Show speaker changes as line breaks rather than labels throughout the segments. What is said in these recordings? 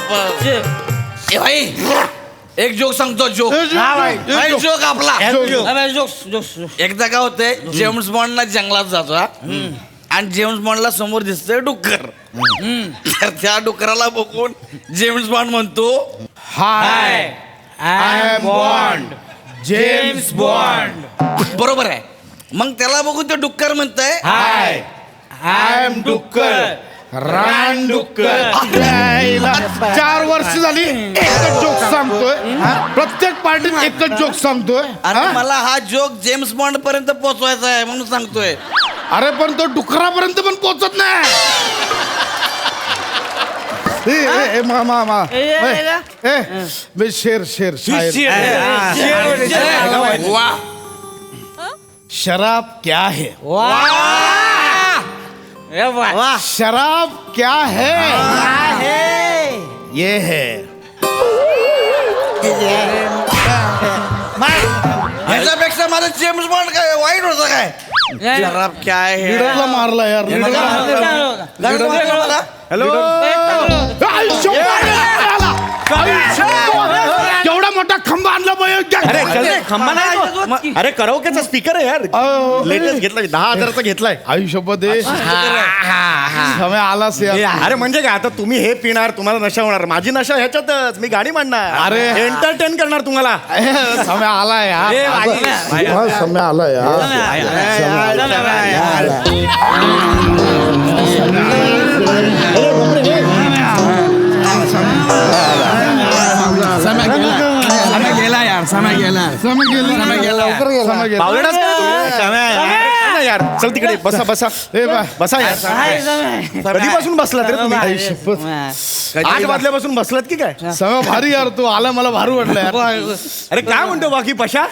ए भाई एक जोक सांगतो जोक जोक आपला एकदा काय होतंय जेम्स बॉन्डला जंगलात जातो आणि जेम्स बॉन्डला समोर दिसतंय डुक्कर तर त्या डुकराला बघून जेम्स बॉन्ड म्हणतो
hi I am Bond James Bond.
बरोबर आहे. मग त्याला बघून ते डुक्कर म्हणतंय
हाय आय एम डुक्कर रान डुक्कर.
4 वर्ष झाली एकच जोक सांगतोय प्रत्येक पार्टीत एकच जोक सांगतोय.
आणि मला हा जोक जेम्स बॉन्ड पर्यंत पोहोचवायचा आहे म्हणून सांगतोय.
अरे पण तो डुकरापर्यंत पण पोहोचत नाही. मामा शेर शेर शराब क्या है शराब क्या है ये है
ह्याच्यापेक्षा माझं जेम्स बॉन्ड काय वाईट होतं काय शराब काय आहे
लीडरला मारला यार.
हॅलो
केवढा मोठा खंबा आणला
खंबा नाही अरे कराओकेचा स्पीकर आहे यार. लेटेस्ट घेतलाय 10,000चा घेतलाय.
आयुष्यपत समय आलास यार.
अरे म्हणजे काय आता तुम्ही हे पिणार तुम्हाला नशा होणार माझी नशा ह्याच्यातच मी गाणी म्हणणार
अरे.
एंटरटेन करणार तुम्हाला.
समय आला यार. समय आला यार.
यार चल तिकडे बसा बसा बसा यार. कधीपासून बसलात रे तुम्ही? 8 वाजल्यापासून बसलात की काय?
समय भारी यार. तू आला मला भारी वाटलं यार.
अरे काय म्हणतो बाकी पशा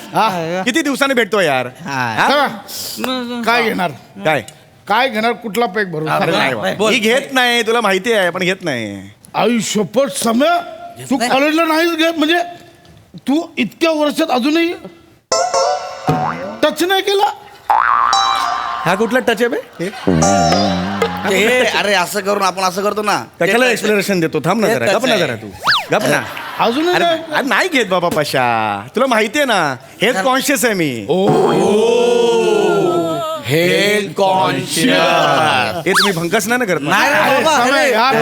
किती दिवसांनी भेटतो यार?
काय घेणार
काय
काय घेणार कुठला पेक भरून?
मी घेत नाही तुला माहिती आहे पण घेत नाही.
आयुष्यपट समय तू कॉलेजला नाहीच घेत म्हणजे तू इतक्या वर्षात अजूनही टच नाही केला.
हा कुठला टच आहे बे?
अरे असं करून आपण असं करतो ना
कशाला एक्सप्लेनेशन देतो? थांब ना जरा गप ना जरा तू गप ना.
अजूनही
अरे
नाही.
अरे नाही घेत बाबा पशा तुला माहिती आहे ना हेल्थ कॉन्शियस आहे मी.
हेल्थ कॉन्शियस
हे तुम्ही भंकस नाही ना करत ना?
अरे समय यार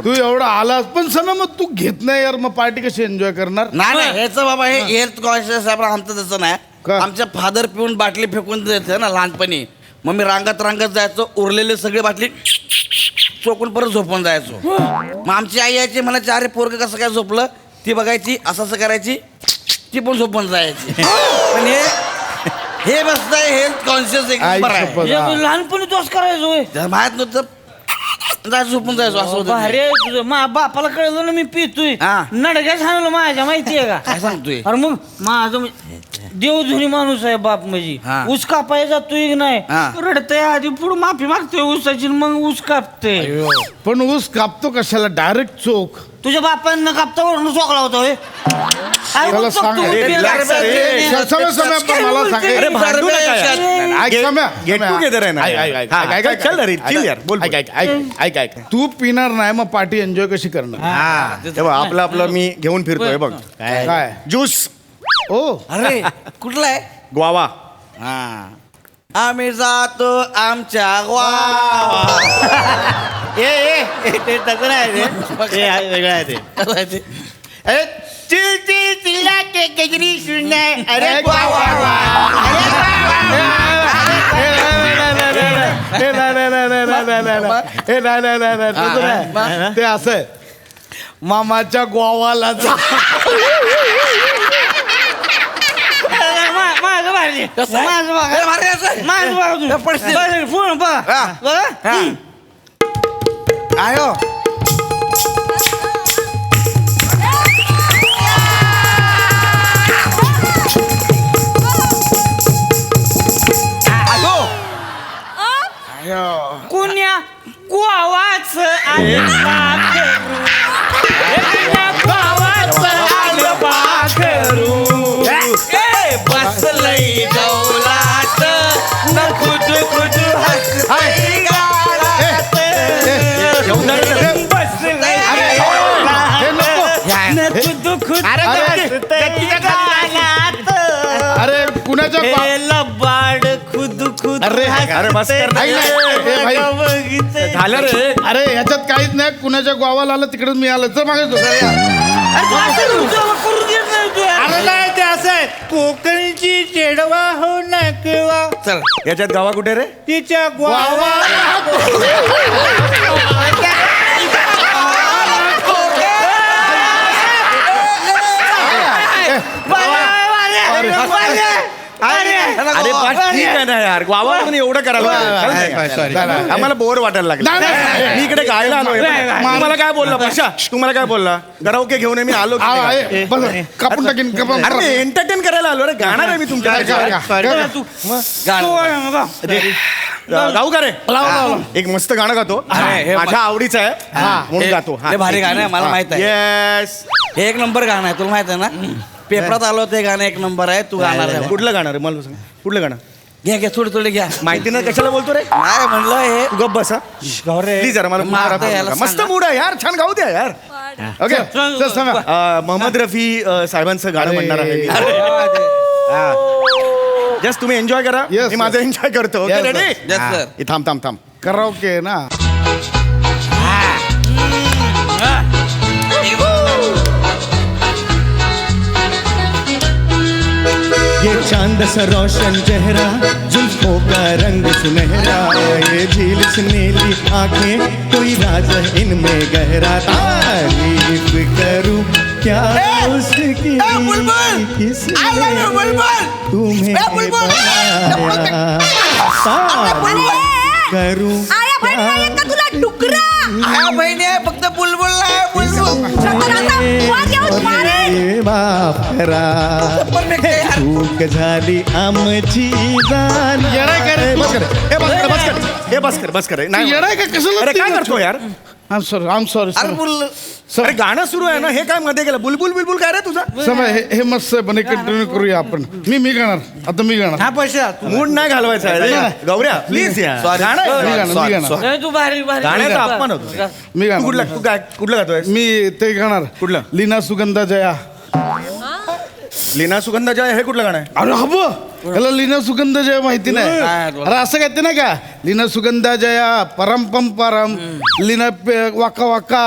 तू एवढा आलास पण समय मग तू घेत नाही यार. मग पार्टी कशी एन्जॉय करणार?
नाही ह्याचं बाबा हे हेल्थ कॉन्शियस आहे पण आमचं तसं नाही.
का?
आमच्या फादर पिऊन बाटली फेकून द्यायचं ना लहानपणी. मग मी रांगत जायचो उरलेले सगळे बाटली चोकून परत झोपून जायचो. मग आमची आई यायची म्हणायची अरे पोरगं कसं काय झोपलं ती बघायची असं करायची ती पण झोपून जायची. पण हे मस्त आहे हेल्थ कॉन्शियस एक नंबर आहे.
लहानपणी तोच करायचो
माहित नव्हतं जायचं झोपून जायचो असं होतं.
अरे तुझं बापाला कळलं ना मी पितोय
हा.
नडक्याच हाणलं माझ्या माहितीये का?
काय सांगतोय?
अरे मग माझं देवधुनी माणूस आहे बाप म्हणजे
हा.
ऊस कापाय जातोय की नाही
हा.
रडतय आधी पुढे माफी मागतोय ऊसाची मग ऊस कापते.
पण ऊस कापतो कशाला डायरेक्ट चोख?
तुझ्या बापांना कापता वरून चोकला होता होय. काय
त्याला
बोलतो
सांग.
तू?
अरे,
relax रे.
समय समय पण मला सांग.
अरे भांडू नका यार.
ऐक समय
गेट टुगेदर आहे ना. चल रे चिल यार बोल बोल.
ऐक तू पिणार नाही मग पार्टी एन्जॉय कशी करणार?
तेव्हा आपलं मी घेऊन फिरतोय बघ
काय
ज्यूस
ओ
अरे कुठला आहे?
ग्वावा.
हा आम्ही जातो आमच्या गावा.
ते तसं नाही वेगळं आहे ते.
अरे
चिल चिल चिला के केजरी सुनना अरे
ते असं आहे. मामाच्या गोवाला जा.
माझं भारी
कसं आहे?
माझं बघा.
अरे भारी असं आहे.
माझं बघा तुम्ही.
पडशील.
बघा, पूर्ण बघा.
हा.
बघा.
आयो
कुण्या गोवाच आलं पाखरू. कुण्या गोवाच आलं पाखरू. ए, बसलंय डौलात न खुद खुद हसतंय गालात. बसलंय डौलात
अरे
अरे बस कर ना.
नाही, नाही. ए, भाई.
बघितलंय.
झालं रे.
अरे ह्याच्यात काहीच नाही कुणाच्या गावाला आलं तिकडेच मी आलं तर मागे
असं तुमचं करू देत नाही तू. अरे नाही ते असं आहे कोकणची चेडवा हो ना केव्हा
चल
याच्यात गावा कुठे रे?
तिच्या ग्वावा
अरे पण ठीक आहे ना यार, गावा म्हणून एवढं करायला
sorry.
लागलं. आम्हाला बोर वाटायला लागलं.
नाही, नाही.
मी इकडे गायला आलोय. तुम्हाला काय बोलला पशा? तुम्हाला काय बोलला? कराओके घेऊन ये, मी आलो की नाही?
बस कापून टाकीन कापून
अरे एंटरटेन करायला आलो रे, गाणार आहे मी तुमच्या गाऊ का रे? एक मस्त गाणं गातो,
अरे, हे
माझ्या आवडीचं आहे म्हणून गातो.
हे भारी गाणं आहे, मला माहित आहे.
येस.
हे एक नंबर गाणं आहे तुला माहित आहे ना. पेपरात आलो ते गाणं एक नंबर आहे, तू गाणार आहे.
कुठलं गाणं रे मला सांग, कुठलं गाणं?
घ्या घ्या थोडी थोडी घ्या.
माहिती नाही कशाला बोलतो रे?
नाही म्हणलं हे
तू गप्प बसा प्लीज जरा मला
मारता याला
मस्त
सांगा.
मूड आहे यार, छान गाऊ द्या यार. ओके
चल, सांगा.
मोहम्मद रफी साहेबांचं गाणं म्हणणार आहे मी. जस्ट तुम्ही एन्जॉय करा,
Yes,
मी माझं एन्जॉय करतो. Okay
Yes,
ready?
Yes, sir.
थांब थांब थांब.
कराओके ना
ये चांद सा रोशन चेहरा, जुल्फों का रंग सुनहरा, ये झील से नीली आंखें, कोई राज है इनमें गहरा. तारीफ करूं क्या उसकी, किसने तुम्हें बनाया. तारीफ करूं
आया बहीण नाहीये का तुला डुकरा?
आया बहिणी आहे फक्त बुलबुल आहे बुलबुल.
स्वतःला वर येऊन मारेन.
ये माफ करा, चूक झाली आमची जाण.
बस कर, बस कर, बस कर. नाही
येणार का कशाला
अरे काय करतो यार?
आम सॉरी
अरे बुल
अरे गाणं सुरू आहे ना, हे काय मध्ये गेलं? बुलबुल बिलबुल काय रे तुझं?
समय हे मस्त आहे पण कंटिन्यू करूया आपण. मी गाणार आता मी गाणार
हा पैसा
मूड नाही घालवायचा आहे रे. गौऱ्या प्लीज यार, गाणं आहे.
मी गाणार
नाही तू भारी भारी
गाण्याचा अपमान होतो.
मी
तू कुठला
गाणार
कुठलं गातोय?
मी ते गाणार
कुठलं?
लीना सुगंधा जया.
लीना सुगंधा जय हे कुठलं गाणं आहे?
अरे हब याला लीना सुगंध जया माहिती नाही.
नाही.
अरे असं कहते ना का लीना सुगंधा जया परम पम परम लीना वाका वाका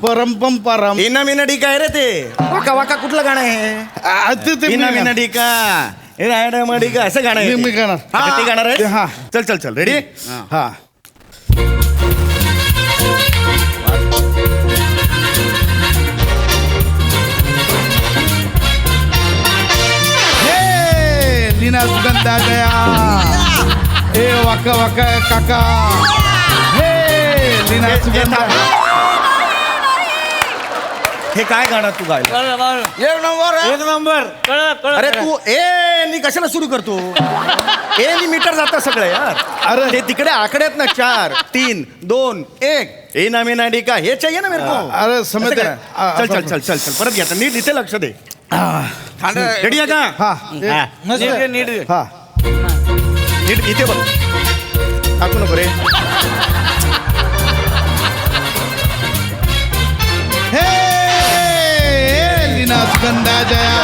परम पम परम.
इना मिना डिका आहे रे ते. वाका वाका कुठलं गाणं आहे?
ते
इना मिना डिका हे रायडा मडिका असं गाणं आहे.
मी गाणार.
अच्छा, ते गाणार आहे.
हा.
चल चल चल रेडी.
हा हे लीना सुगंधा जया हे वाका वाका काका हे लीना सुगंधा.
हे काय गाणं तू गायलं?
एक नंबर आहे.
एक नंबर
अरे तू ए नी कशाला सुरू करतो? ए नी मीटर जातं सगळं यार.
अरे.
ते तिकडे आकडे आहेत ना, 4 3 2 1. ए ना मेना डिका हे चाहिए ना मेरे को.
अरे समझ
असं
गए.
करा. चल चल चल चल चल परत घ्या नीट इथे लक्ष दे.
ठाणे
रेडी आहे का?
हा
नीट घे, नीट घे.
हा
नीट इथे बघ, टाकू नको रे.
हे लीना सुगंधा जया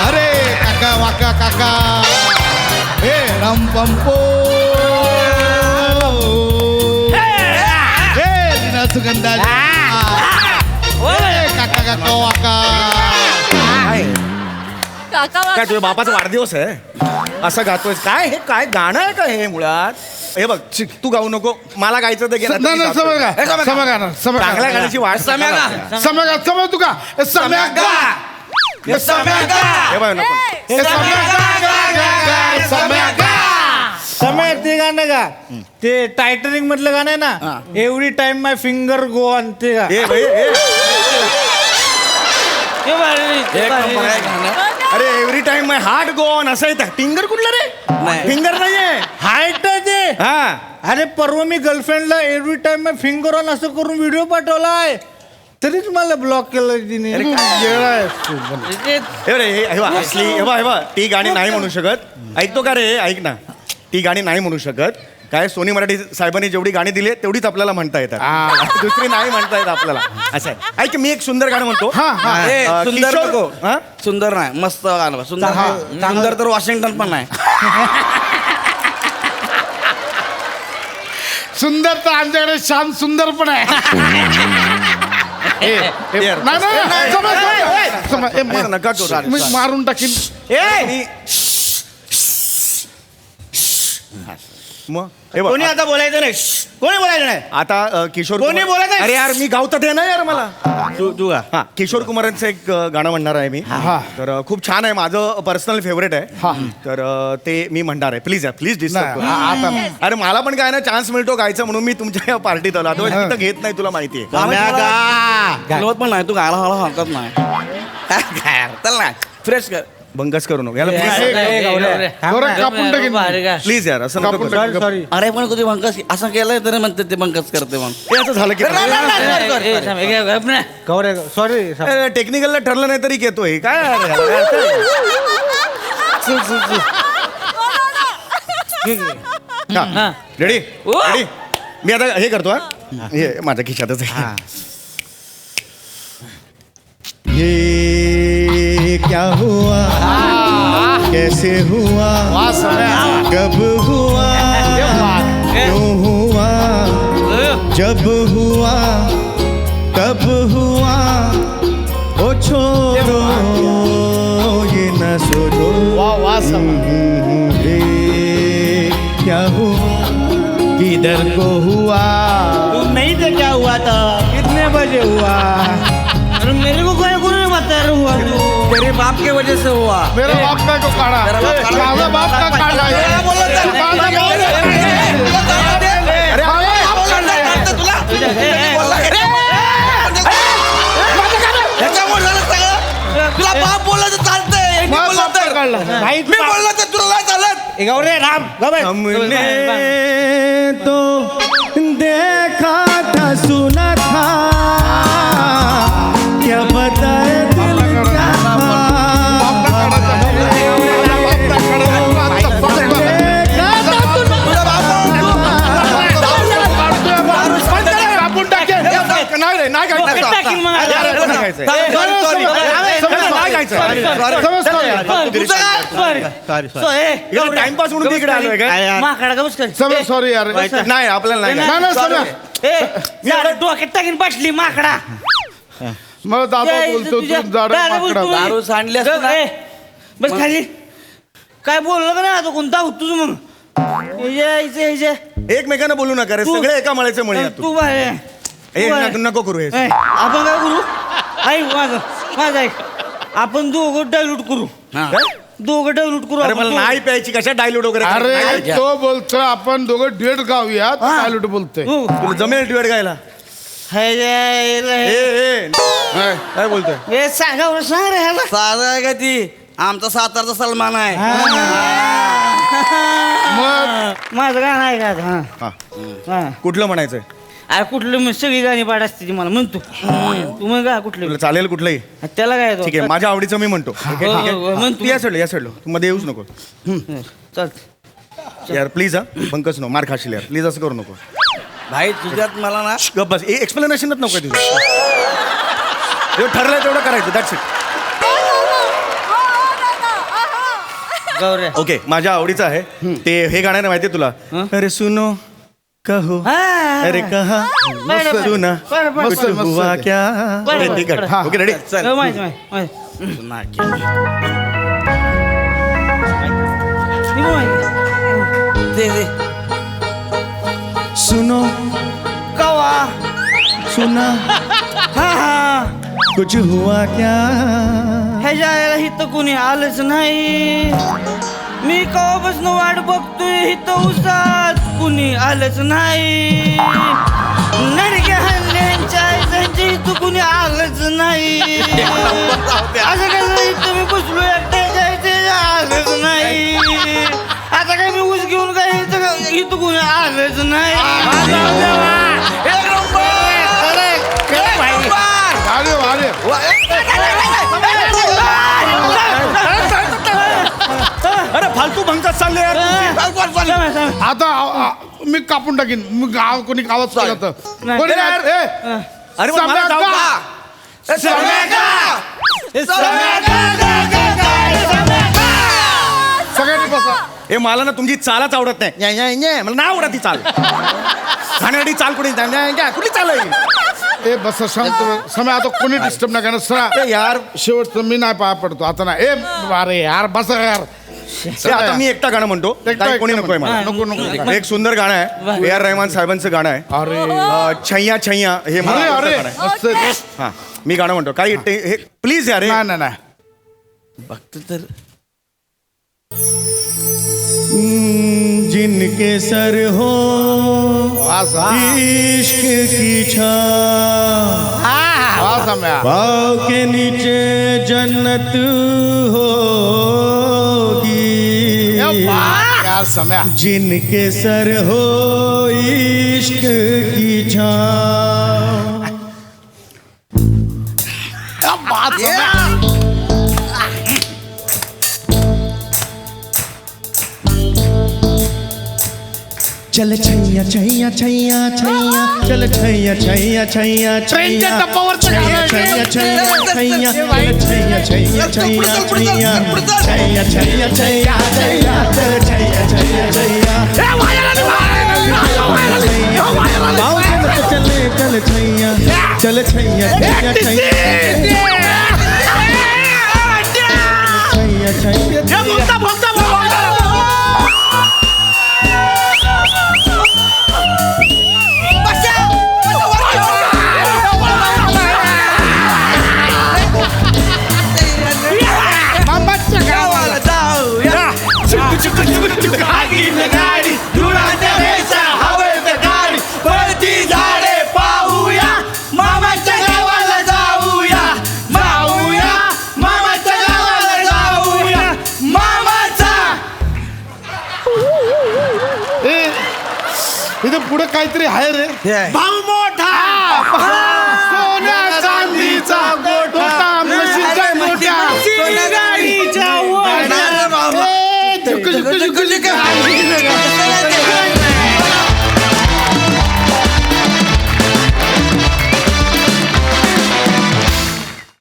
अरे काका वाका काका हे रम पंपो हे लीना सुगंधा जया हे काका काका वाका.
काका
काय तुझ्या बापाचा वाढदिवस आहे असं गातोय काय? हे काय गाणं आहे का हे मुळात? हे बघ तू गाऊ नको, मला गायचं तर घे ना,
नाही
तुम्ही
नाही
गातो.
समय गाणार
चांगल्या गाण्याची वाट
सम्या गा.
समय तू का हे सम्या गा हे सम्या गा
हे बघ नको.
हे सम्या गा सम्या गा.
समय ते गाणं का ते टायटनिक मधलं गाणं आहे ना, every time my finger go on ते गा.
हे भाई हे.
ते भारी, ते
एक
भारी.
नंबर आहे गाणं.
अरे every time my heart go on असं येतं. फिंगर कुठलं रे?
नाही.
फिंगर नाहीये.
हाईट आहे ते.
हा
अरे परवा मी गर्लफ्रेंडला every time my finger on असं करून व्हिडिओ पाठवलाय, तरीच मला ब्लॉक केलं तिने.
येडा आहेस तू पण.
हे रे हे बघ, असली हे बघ ती गाणी नाही म्हणू शकत. ऐकतो का रे? ऐक ना, ती गाणी नाही म्हणू शकत. काय सोनी मराठी साहेबांनी जेवढी गाणी दिली तेवढीच आपल्याला म्हणता येतात, दुसरी नाही म्हणता येत आपल्याला. असं आहे. ऐक मी एक सुंदर गाणं म्हणतो.
ए, सुंदर
किशोर-
नको.
हा?
सुंदर नाही, मस्त गाणं. सुंदर सुंदर तर वॉशिंग्टन पण नाही.
सुंदर तर आमच्याकडे श्याम सुंदर पण आहे नाही, नाही, समज.
नका करू.
मी मारून टाकीन.
मग हे बघ,
कोणी आता बोलायचं नाही कोणी बोलायचं नाही
आता किशोर
कोणी
कुमार-
बोलत आहे?
अरे यार मी गावतात आहे ना यार मला
तू
हा किशोर कुमारांचं एक गाणं म्हणणार आहे मी
हा.
तर खूप छान आहे माझं पर्सनल फेवरेट आहे तर ते मी म्हणणार आहे प्लीज प्लीज डिस्टर्ब
नाही, आता
अरे मला पण काय ना चान्स मिळतो गायचं म्हणून मी तुमच्या या पार्टीत आलो आता तिथं घेत नाही तुला माहिती आहे
बोलवत पण नाही तू गायला हळू हरकत नाही काय चल ना फ्रेश कर
बंगस करू नको याला
बरं, कापून टाकीन.
प्लीज यार असं नको
कापून
करू.
टाकीन.
सॉरी
अरे पण कधी बंकस असं केलंय तरी म्हणते ते बंकस करते मग
हे असं झालं की
सॉरी
टेक्निकलला ठरलं नाही तरी येतोय काय यार? रेडी रेडी मी आता हे करतो हा हे माझ्या खिशातच आहे
ये क्या हुआ कैसे हुआ कब हुआ क्यों हुआ जब हुआ तब हुआ ओ छोड़ो ये न सोचो ये क्या हुआ किधर को हुआ
तुम नहीं थे क्या हुआ था कितने बजे हुआ अरे मेरे को कोई नहीं बता रहा हुआ तू
तेरे बाप के वजह से हुआ
मेरा बाप काय को काढा माझा बाप का काढला
ह्याच्यामुळे झालं सगळं तुला बाप बोलला तर चालतंय मी बोलला तर मी बोलला तर तुला नाही चालत
गौरे राम गौरे
हमने तो देखा था सुना था क्या बताए दिल क्या
कापून टाकेन.
नाही रे नाही गायचं. टाइमपास म्हणून इकडे आलोय काय
माकडा का बस कर
समज सॉरी यार
नाही आपल्याला नाही
नाही नाही समज
मी डोक्यात टाकीन पाटली माकडा
मग दादा बोलतो तू जाड माकडा
दारू सांडली असती ना.
बस खाली काय बोललं का नाही आता कोणता होतो तू मग
एकमेकांना बोलू नका रे सगळे एका मळ्याचे मळे आहात
तू बाहेर आहे.
ए, नको करू हे
आपण काय करू ऐक माझं ऐक आपण दोघं डायल्यूट करू दोघं डायल्यूट करू
अरे
आपण
मला
दोघं.
नाही प्यायची कशा डायल्यूट वगैरे
अरे तो बोलतो आपण दोघं डेट गाऊया चालूट बोलतोय
हो.
तुला जमेल टिवेट गायला
हाय रे.
काय बोलतोय
हे सांगा बरं, सांग रे ह्याला
साधा आहे का ती आमचा सातारचा सलमान आहे
मग
माझं गाणं आहे का आता?
हा
हा
कुठलं म्हणायचंय
अरे कुठलं मी सगळी गाणी पाठ असते ती मला म्हणतो तू मग का कुठलं
तुला चालेल कुठलंही
त्याला काय येतो?
ठीक आहे माझ्या आवडीचं मी म्हणतो ठीक आहे, ठीक
हो,
आहे?
म्हणतो.
तू या सोडलो तू मध्ये येऊच नको
चालतं
यार प्लीज हा पंकज नो मार खाशील यार प्लीज असं करू नको
भाई तुझ्यात मला ना
गप बस एक्सप्लेनेशनच नको तुझं जेवढं ठरलंय तेवढं करायचं दॅट्स इट
गौऱ्या
ओके माझ्या आवडीचं आहे ते हे गाणं माहिती तुला अरे सुनो कहो अरे कहा सुना कुछ हुआ क्या
बरं,
ठीक आहे
बरं.
ओके रेडी
चल
माहिती
दे दे
सुनो
कवा
सुना
हा हा
कुछ हुआ क्या
ह्याच्या इथं कुणी आलंच नाही मी कवापासून वाट बघतोय इथं उसात कुणी आलंच नाही नरके हल्ल्यांच्या आयसांच्या इथं कुणी आलंच नाही असं कसं इथं मी बसलो एकट्या जायचं आलंच नाही आता काय मी ऊस घेऊन काय इथं कुणी आलंच नाही
अरे अरे
अरे फालतू भंगचाच चालले यार
आता मी कापून टाकीन मी गाव कोणी गावात चाललं तर
नाही.
कोणी
यार. अरे मग मला जाऊ का?
सगळ्यांनी बसा
हे मला ना तुमची चालच आवडत नाही न्या, न्या, न्या. मला नाही आवडत ती चाल खाण्यासाठी चाल कुठे कुठली चाल आहे
ए बस शांत समय आता कोणी डिस्टर्ब नका ना सरा
ए, यार
शेवटचं मी नाही पाया पडतो आता ना ए अरे यार बस यार
हे आता मी एकटा गाणं म्हणतो काही कोणी नकोय मला
नको नको
एक सुंदर गाणं आहे A.R. रहमान साहेबांचं गाणं आहे
अरे
छैया छैया हे मला
अरे
आवडतं
अरे
गाणं आहे.
मस्त आहे ते.
हा मी गाणं म्हणतो काही हे प्लीज यार हे.
नाही नाही नाही
बघतो तर
जिनके सर हो
वास, हा.
इश्क की छाँव
वास सम्या.
पाँव के नीचे जन्नत होगी
यार सम्या
जिनके सर हो इश्क की छाँव चल छैया छैया छैया छैया चल छैया छैया छैया छैया छैया छैया छैया छैया चल छैया छैया छैया छैया छैया छैया छैया छैया चल छैया छैया छैया आओ चल चल छैया चल छैया छैया छैया छैया
इथे पुढे काहीतरी आहे रे
भाऊ मोठा
सोन्या चांदीचा गोठा म्हशीचा मोठा
गाडीच्या
ए, झुक, झुक, झुक, झुक.